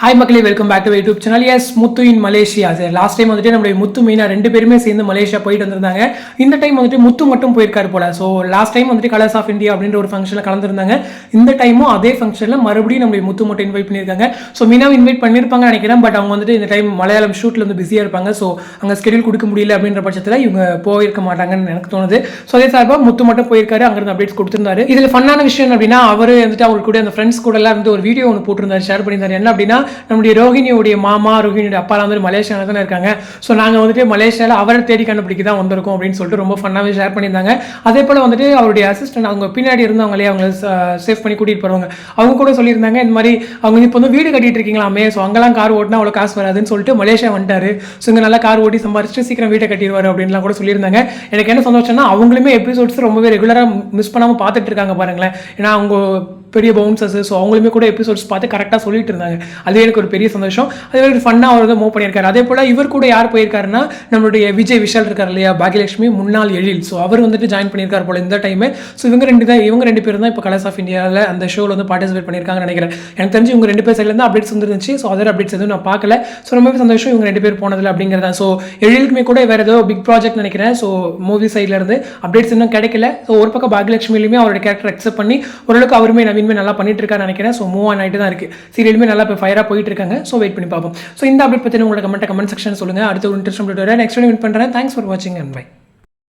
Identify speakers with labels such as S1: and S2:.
S1: Hi மக்களே, welcome back to YouTube channel. Yes, Muthu in Malaysia. Last time வந்துட்டு நம்மளுடைய முத்து மீனா 2 பேருமே சேர்ந்து மலேசியா போயிட்டு வந்திருந்தாங்க. இந்த டைம் வந்துட்டு முத்து மட்டும் போயிருக்காரு போல. ஸோ லாஸ்ட் டைம் வந்துட்டு கலர்ஸ் ஆஃப் இந்தியா அப்படின்ற ஒரு ஃபங்க்ஷனில் கலந்துருந்தாங்க. இந்த டைமும் அதே ஃபங்க்ஷனில் மறுபடியும் நம்மளுடைய முத்து மட்டும் இன்வைட் பண்ணியிருக்காங்க. ஸோ மீனாவை இன்வைட் பண்ணியிருப்பாங்க நினைக்கிறேன். பட் அவங்க வந்துட்டு இந்த டைம் மலையாளம் ஷூட்டில் வந்து பிஸியாக இருப்பாங்க. ஸோ அங்கே ஸ்கெடியூல் கொடுக்க முடியல அப்படின்ற பட்சத்தில் இவங்க போயிருக்க மாட்டாங்கன்னு எனக்கு தோணுது. ஸோ அதே சார்பாக முத்து மட்டும் போயிருக்காரு, அங்கிருந்து அப்டேட்ஸ் கொடுத்திருந்தாரு. இதில் ஃபன்னான விஷயம் அப்படின்னா, அவர் வந்துட்டு அவர் கூட அந்த ஃப்ரெண்ட்ஸ் கூட எல்லாம் வந்து ஒரு வீடியோ ஒன்று போட்டிருந்தாரு, ஷேர் பண்ணியிருந்தாரு. என்ன அப்படின்னா, நம்முடைய ரோஹிணியோடைய மாமா, ரோஹிணியோட அப்பாலாம் வந்து மலேசியாவில் தானே இருக்காங்க. ஸோ நாங்கள் வந்துட்டு மலேசியாவில் அவரை தேடி கண்டுபிடிக்க தான் வந்திருக்கோம் அப்படின்னு சொல்லிட்டு ரொம்ப ஃபன்னாகவே ஷேர் பண்ணியிருந்தாங்க. அதே போல் வந்துட்டு அவருடைய அசிஸ்டன்ட், அவங்க பின்னாடி இருந்தவங்களே அவங்க சேஃப் பண்ணி கூட்டிகிட்டு போகிறவங்க, அவங்க கூட சொல்லியிருந்தாங்க இந்த மாதிரி அவங்க இப்போ வந்து வீடு கட்டிட்டு இருக்கீங்களாமே, ஸோ அங்கெல்லாம் கார் ஓட்டினா அவ்வளோ காசு வராதுன்னு சொல்லிட்டு மலேசியா வந்துட்டாரு. ஸோ இங்கே நல்லா கார் ஓட்டி சம்பாரிச்சுட்டு சீக்கிரம் வீட்டை கட்டிடுவார் அப்படின்லாம் கூட சொல்லியிருந்தாங்க. எனக்கு என்ன சந்தோஷம்னா, அவங்களுமே எபிசோட்ஸ் ரொம்பவே ரெகுலராக மிஸ் பண்ணாமல் பார்த்துட்டு இருக்காங்க பாருங்களேன். ஏன்னா அவங்க பெரிய பவுன்சர்ஸ், ஸோ அவங்களுமே கூட எபிசோட்ஸ் பார்த்து கரெக்டாக சொல்லிட்டு இருந்தாங்க. அது எனக்கு ஒரு பெரிய சந்தோஷம். அதே மாதிரி ஃபன்னாக அவர் வந்து மூவ் பண்ணியிருக்காரு. அதே போல் இவர் கூட யார் போயிருக்காருன்னா, நம்மளுடைய விஜய் விஷால் இருக்கார் இல்லையா, பாகியலட்சுமி முன்னாள் எழில். ஸோ அவர் வந்துட்டு ஜாயின் பண்ணியிருக்காரு போல இந்த டைமு. ஸோ இவங்க ரெண்டு பேர் தான் இப்போ கலர்ஸ் ஆஃப் இந்தியாவில் அந்த ஷோவில் வந்து பார்ட்டிசிபேட் பண்ணியிருக்காங்கன்னு நினைக்கிறேன். எனக்கு தெரிஞ்சு இவங்க 2 பேர் சைட்லேருந்து அப்டேட்ஸ் வந்துருந்துச்சு. ஸோ அதர் அப்டேட்ஸ் எதுவும் நான் பார்க்கல. ஸோ ரொம்பவே சந்தோஷம் இவங்க 2 பேர் போனதில்லை அப்படிங்கிறதா. ஸோ எழிலுக்குமே கூட வேறு ஏதோ பிக் ப்ராஜெக்ட் நினைக்கிறேன். ஸோ மூவி சைட்லேருந்து அப்டேட்ஸ் இன்னும் கிடைக்கல. ஸோ ஒரு பக்கம் பாகியலட்சுமியிலுமே அவரோட கேரக்டர் அக்செப்ட் பண்ணி ஓரளவுக்கு அவருமே நவீன்மே நல்லா பண்ணிட்டு இருக்காரு நினைக்கிறேன். ஸோ மூவ் ஆகிட்டு தான் இருக்குது. சீரியலுமே நல்லா இப்போ ஃபயராக போயிட்டு இருக்காங்க. ஸோ வெயிட் பண்ணி பார்ப்போம். ஸோ இந்த அப்டேட் பற்றி உங்களோட கமெண்ட் செக்ஷன் சொல்லுங்கள். அடுத்த ஒரு இன்ட்ரெஸ்ட் நெக்ஸ்ட் மீட் பண்ணுறேன். தேங்க்ஸ் ஃபார் வாட்சிங் அண்ட் பை.